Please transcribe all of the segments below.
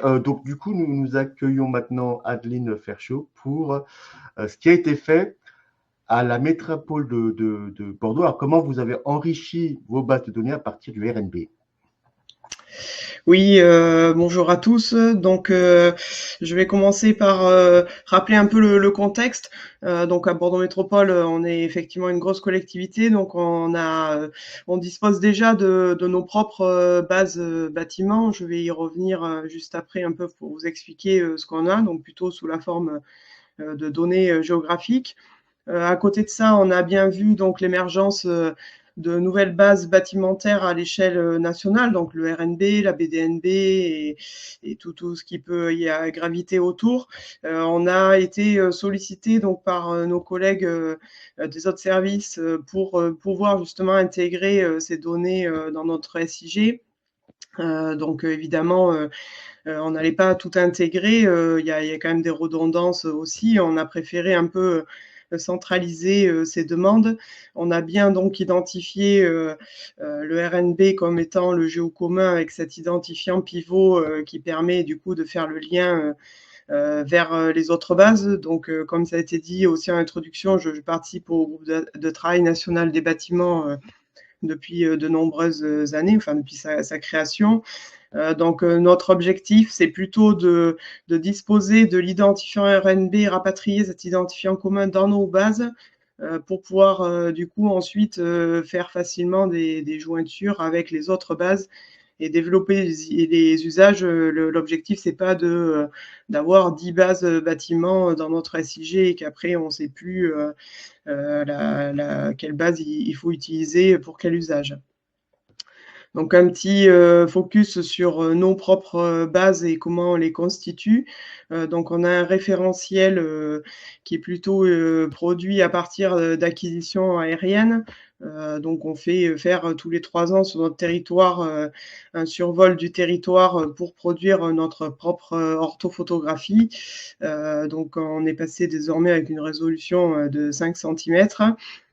donc du coup, nous accueillons maintenant Adeline Ferchaud pour ce qui a été fait à la métropole de Bordeaux. Alors, comment vous avez enrichi vos bases de données à partir du RNB? Oui, bonjour à tous. Donc, je vais commencer par rappeler un peu le contexte. Donc, à Bordeaux Métropole, on est effectivement une grosse collectivité, donc on dispose déjà de nos propres bases bâtiments. Je vais y revenir juste après un peu pour vous expliquer ce qu'on a, donc plutôt sous la forme de données géographiques. À côté de ça, on a bien vu donc l'émergence de nouvelles bases bâtimentaires à l'échelle nationale, donc le RNB, la BDNB et tout ce qui peut y graviter autour. On a été sollicité donc par nos collègues des autres services pour pouvoir justement intégrer ces données dans notre SIG. Donc évidemment, on n'allait pas tout intégrer. Il y a quand même des redondances aussi. On a préféré un peu centraliser ces demandes. On a bien donc identifié le RNB comme étant le géo commun avec cet identifiant pivot qui permet du coup de faire le lien vers les autres bases. Donc, comme ça a été dit aussi en introduction, je participe au groupe de travail national des bâtiments depuis de nombreuses années, enfin depuis sa création. Donc, notre objectif, c'est plutôt de disposer de l'identifiant RNB, rapatrier cet identifiant commun dans nos bases pour pouvoir du coup ensuite faire facilement des jointures avec les autres bases et développer les usages. L'objectif, c'est pas d'avoir 10 bases bâtiments dans notre SIG et qu'après on ne sait plus quelle base il faut utiliser pour quel usage. Donc un petit focus sur nos propres bases et comment on les constitue. Donc on a un référentiel qui est plutôt produit à partir d'acquisitions aériennes. Donc on fait faire tous les 3 ans sur notre territoire un survol du territoire pour produire notre propre orthophotographie. Donc on est passé désormais avec une résolution de 5 cm.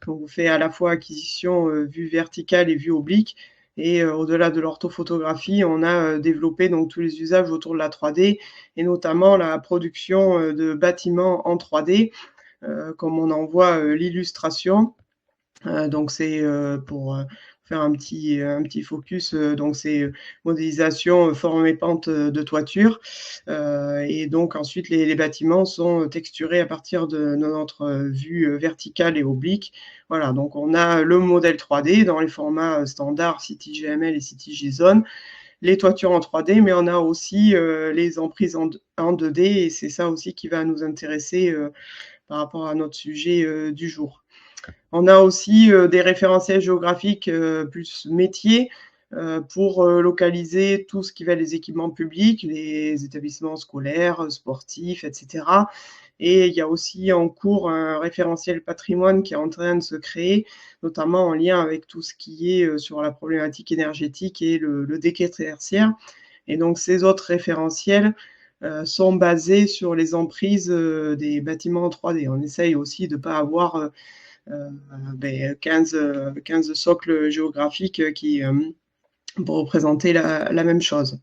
Donc on fait à la fois acquisition vue verticale et vue oblique. Et au-delà de l'orthophotographie, on a développé donc tous les usages autour de la 3D et notamment la production de bâtiments en 3D, comme on en voit l'illustration. Donc c'est pour faire un petit focus, donc c'est modélisation forme et pente de toiture. Et donc ensuite les bâtiments sont texturés à partir de notre vue verticale et oblique. Voilà, donc on a le modèle 3D dans les formats standards CityGML et CityJSON, les toitures en 3D, mais on a aussi les emprises en 2D et c'est ça aussi qui va nous intéresser par rapport à notre sujet du jour. On a aussi des référentiels géographiques plus métiers pour localiser tout ce qui va les équipements publics, les établissements scolaires, sportifs, etc. Et il y a aussi en cours un référentiel patrimoine qui est en train de se créer, notamment en lien avec tout ce qui est sur la problématique énergétique et le décret tertiaire. Et donc ces autres référentiels sont basés sur les emprises des bâtiments en 3D. On essaye aussi de ne pas avoir 15 socles géographiques qui pour représenter la même chose.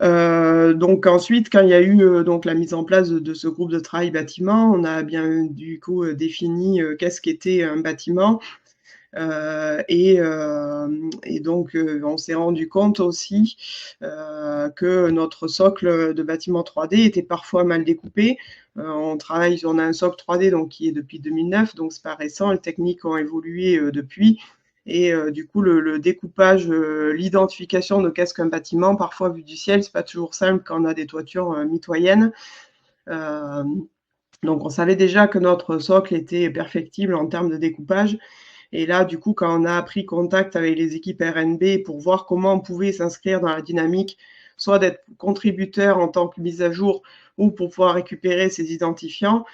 Donc ensuite, quand il y a eu donc la mise en place de ce groupe de travail bâtiment, on a bien du coup défini qu'est-ce qu'était un bâtiment. Et donc, on s'est rendu compte aussi que notre socle de bâtiment 3D était parfois mal découpé. On a un socle 3D donc, qui est depuis 2009, donc c'est pas récent. Les techniques ont évolué depuis. Et du coup, le découpage, l'identification de qu'est-ce qu'un bâtiment, parfois vu du ciel, c'est pas toujours simple quand on a des toitures mitoyennes. Donc, on savait déjà que notre socle était perfectible en termes de découpage. Et là, du coup, quand on a pris contact avec les équipes RNB pour voir comment on pouvait s'inscrire dans la dynamique, soit d'être contributeur en tant que mise à jour ou pour pouvoir récupérer ces identifiants,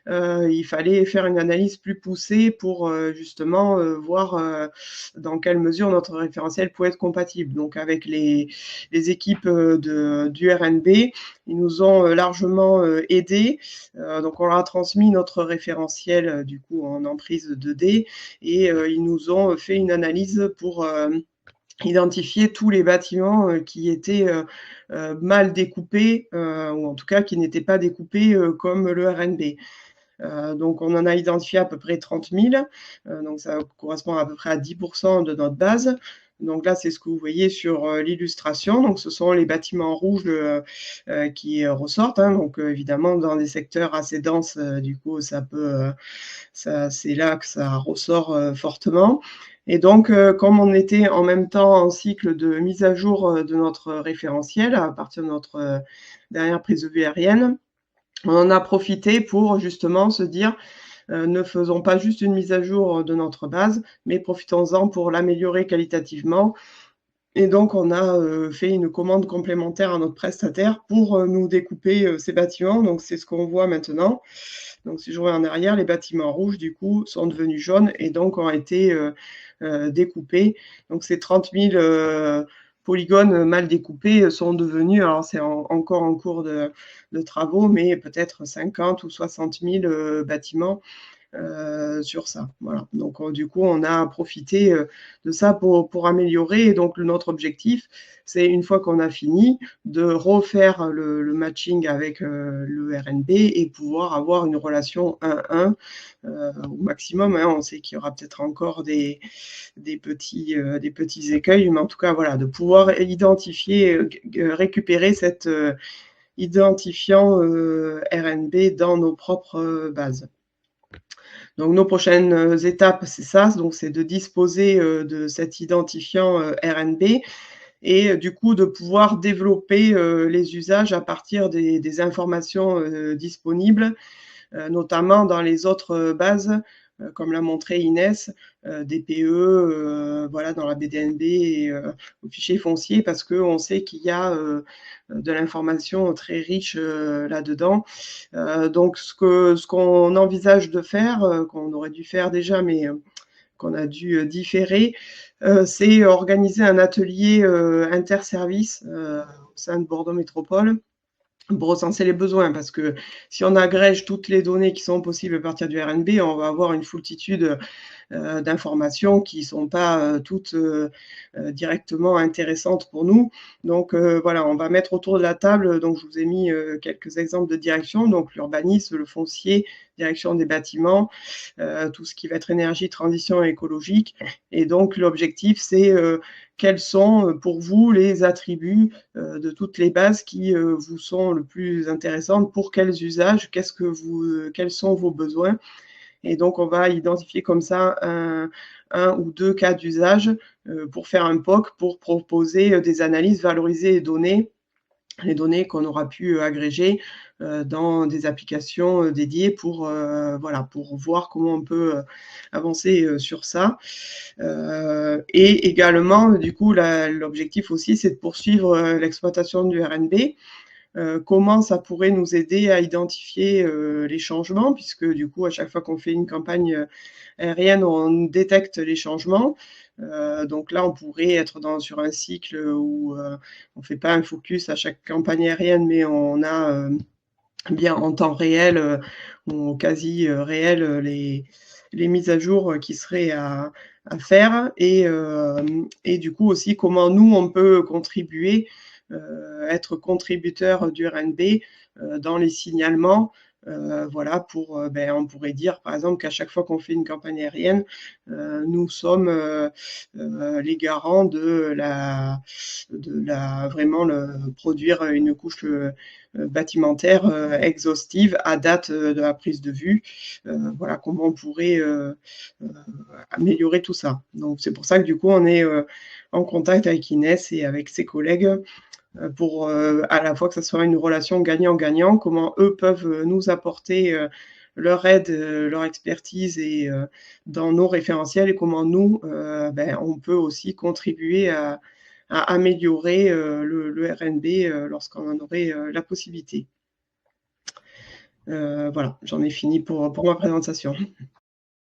il fallait faire une analyse plus poussée pour justement voir dans quelle mesure notre référentiel pouvait être compatible. Donc avec les équipes du RNB, ils nous ont largement aidés. Donc on leur a transmis notre référentiel du coup en emprise 2D et ils nous ont fait une analyse pour identifier tous les bâtiments qui étaient mal découpés, ou en tout cas qui n'étaient pas découpés comme le RNB. Donc on en a identifié à peu près 30 000, donc ça correspond à peu près à 10% de notre base. Donc là, c'est ce que vous voyez sur l'illustration. Donc ce sont les bâtiments rouges qui ressortent. Donc évidemment, dans des secteurs assez denses, du coup, c'est là que ça ressort fortement. Et donc, comme on était en même temps en cycle de mise à jour de notre référentiel à partir de notre dernière prise de vue aérienne, on en a profité pour justement se dire ne faisons pas juste une mise à jour de notre base, mais profitons-en pour l'améliorer qualitativement. Et donc, on a fait une commande complémentaire à notre prestataire pour nous découper ces bâtiments. Donc, c'est ce qu'on voit maintenant. Donc, si je reviens en arrière, les bâtiments rouges, du coup, sont devenus jaunes et donc ont été découpés. Donc, ces 30 000 polygones mal découpés sont devenus, alors c'est encore en cours de travaux, mais peut-être 50 ou 60 000 bâtiments sur ça. Voilà. Donc, du coup, on a profité de ça pour améliorer. Et donc, notre objectif, c'est une fois qu'on a fini, de refaire le matching avec le RNB et pouvoir avoir une relation 1-1 au maximum. On sait qu'il y aura peut-être encore des petits écueils, mais en tout cas, voilà, de pouvoir identifier, récupérer cet identifiant RNB dans nos propres bases. Donc, nos prochaines étapes, c'est ça, donc c'est de disposer de cet identifiant RNB et du coup de pouvoir développer les usages à partir des informations disponibles, notamment dans les autres bases, comme l'a montré Inès, DPE, voilà, dans la BDNB et au fichier foncier, parce qu'on sait qu'il y a de l'information très riche là-dedans. Donc, ce qu'on envisage de faire, qu'on aurait dû faire déjà, mais qu'on a dû différer, c'est organiser un atelier interservice au sein de Bordeaux Métropole pour recenser les besoins, parce que si on agrège toutes les données qui sont possibles à partir du RNB, on va avoir une foultitude d'informations qui ne sont pas toutes directement intéressantes pour nous. Donc voilà, on va mettre autour de la table, donc je vous ai mis quelques exemples de direction, donc l'urbanisme, le foncier, direction des bâtiments, tout ce qui va être énergie, transition écologique. Et donc l'objectif, c'est quels sont pour vous les attributs de toutes les bases qui vous sont le plus intéressantes, pour quels usages, quels sont vos besoins. Et donc, on va identifier comme ça un ou deux cas d'usage pour faire un POC, pour proposer des analyses, valoriser les données qu'on aura pu agréger dans des applications dédiées pour voir comment on peut avancer sur ça. Et également, du coup, l'objectif aussi, c'est de poursuivre l'exploitation du RNB. Comment ça pourrait nous aider à identifier les changements, puisque du coup, à chaque fois qu'on fait une campagne aérienne, on détecte les changements. Donc là, on pourrait être sur un cycle où on ne fait pas un focus à chaque campagne aérienne, mais on a bien en temps réel ou quasi réel les mises à jour qui seraient à faire. Et du coup aussi, comment nous, on peut contribuer, être contributeur du RNB dans les signalements. Voilà, on pourrait dire par exemple qu'à chaque fois qu'on fait une campagne aérienne, nous sommes les garants de vraiment produire une couche bâtimentaire exhaustive à date de la prise de vue. Voilà comment on pourrait améliorer tout ça. Donc c'est pour ça que du coup on est en contact avec Inès et avec ses collègues pour à la fois que ce soit une relation gagnant-gagnant, comment eux peuvent nous apporter leur aide, leur expertise et dans nos référentiels, et comment nous, on peut aussi contribuer à améliorer le RNB lorsqu'on en aurait la possibilité. Voilà, j'en ai fini pour ma présentation.